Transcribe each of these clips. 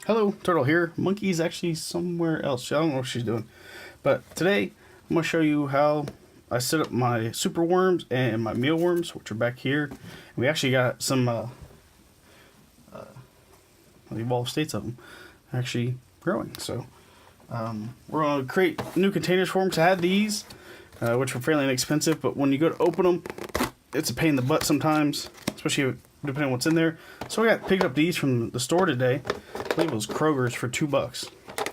Hello, Turtle here. Monkey's actually somewhere else. I don't know what she's doing. But today, I'm going to show you how I set up my super worms and my mealworms, which are back here. And we actually got some evolved states of them actually growing. So we're going to create new containers for them to add these, which are fairly inexpensive. But when you go to open them, it's a pain in the butt sometimes, especially depending on what's in there. So I picked up these from the store today. I believe it was Kroger's for $2.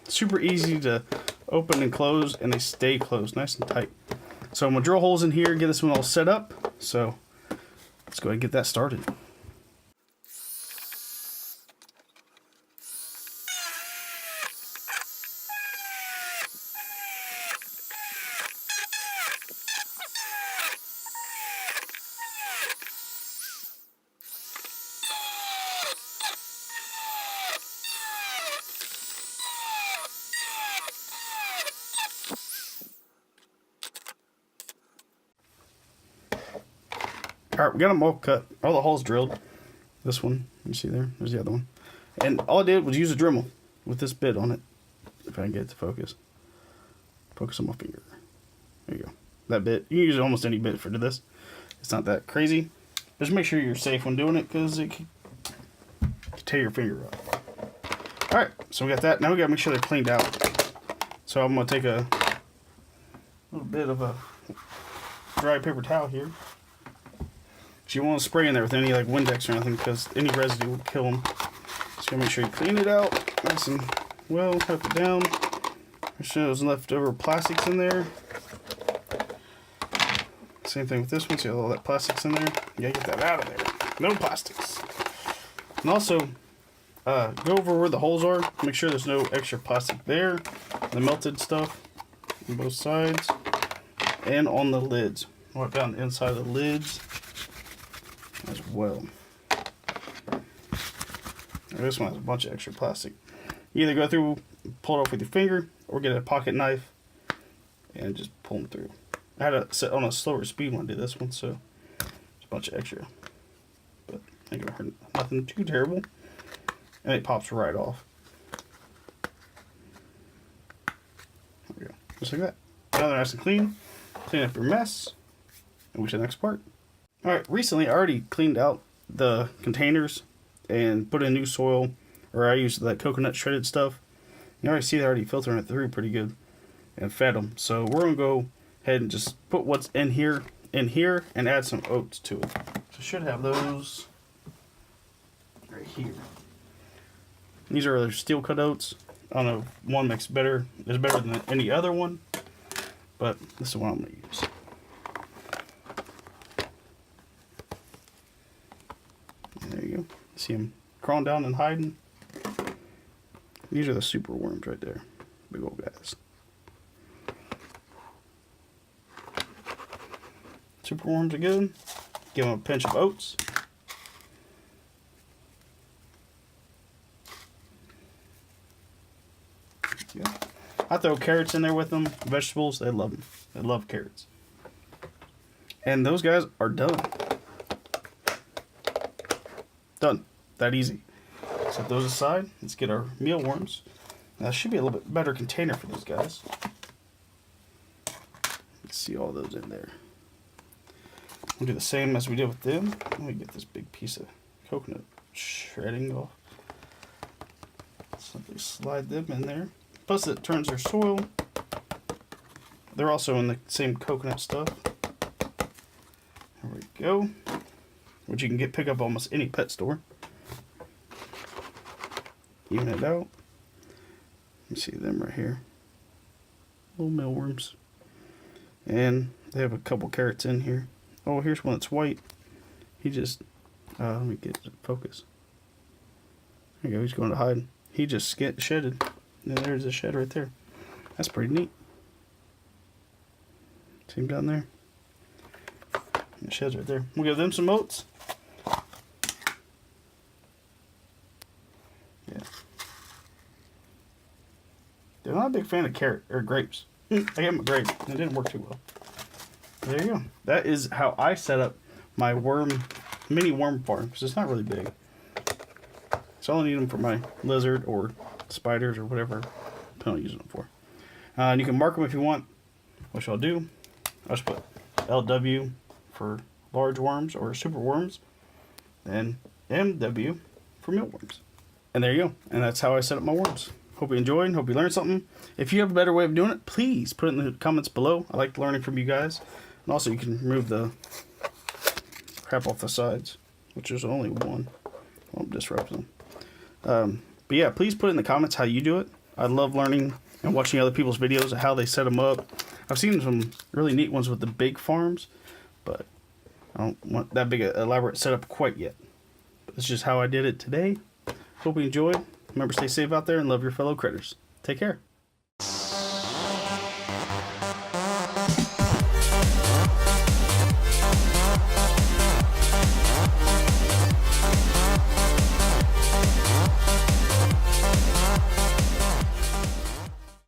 Super easy to open and close, and they stay closed nice and tight. So I'm gonna drill holes in here, get this one all set up. So let's go ahead and get that started. Alright, we got them all cut. All the holes drilled. This one, you see there? There's the other one. And all I did was use a Dremel with this bit on it. If I can get it to focus. Focus on my finger. There you go. That bit. You can use almost any bit for this. It's not that crazy. Just make sure you're safe when doing it, because it can tear your finger up. Alright, so we got that. Now we got to make sure they're cleaned out. So I'm going to take a little bit of a dry paper towel here. You won't spray in there with any like Windex or anything, because any residue will kill them. Just gotta make sure you clean it out nice and well, wipe it down. Make sure there's leftover plastics in there. Same thing with this one. See all that plastics in there? You gotta get that out of there. No plastics. And also, go over where the holes are. Make sure there's no extra plastic there. The melted stuff on both sides and on the lids. Wipe down the inside of the lids as well. This one has a bunch of extra plastic. You either go through, pull it off with your finger, or get a pocket knife and just pull them through. I had to set on a slower speed when I did this one, so it's a bunch of extra. But I think it hurt nothing too terrible. And it pops right off. There we go. Just like that. Now they're nice and clean. Clean up your mess. And we to the next part. Alright, recently I already cleaned out the containers and put in new soil, or I used that coconut shredded stuff. You already see they're already filtering it through pretty good and fed them. So we're going to go ahead and just put what's in here and add some oats to it. So should have those right here. These are steel cut oats. I don't know if one makes better, is better than any other one, but this is what I'm going to use. There you go. See them crawling down and hiding. These are the super worms right there. Big old guys. Super worms are good. Give them a pinch of oats. Yeah. I throw carrots in there with them. Vegetables, they love them. They love carrots. And those guys are done. Done. That easy. Set those aside. Let's get our mealworms. That should be a little bit better container for these guys. Let's see all those in there. We'll do the same as we did with them. Let me get this big piece of coconut shredding off. Simply slide them in there. Plus it turns their soil. They're also in the same coconut stuff. There we go. Which you can pick up almost any pet store. Even it out. You see them right here. Little mealworms. And they have a couple carrots in here. Oh, here's one that's white. He just, let me get it focus. There you go, he's going to hide. He just shedded. And there's a shed right there. That's pretty neat. See him down there? The shed's right there. We'll give them some oats. Yeah. They're not a big fan of carrot or grapes. I gave them a grape. It didn't work too well. There you go. That is how I set up my worm mini worm farm because it's not really big. So I'll need them for my lizard or spiders or whatever I'm using them for. And you can mark them if you want, which I'll do. I'll just put LW for large worms or super worms, and MW for mealworms. And there you go. And that's how I set up my worms. Hope you enjoyed. Hope you learned something. If you have a better way of doing it, please put it in the comments below. I like learning from you guys. And also you can remove the crap off the sides, which is only one. Won't disrupt them. But yeah, please put in the comments how you do it. I love learning and watching other people's videos of how they set them up. I've seen some really neat ones with the big farms, but I don't want that big an elaborate setup quite yet. But it's just how I did it today. Hope you enjoyed. Remember, stay safe out there and love your fellow critters. Take care.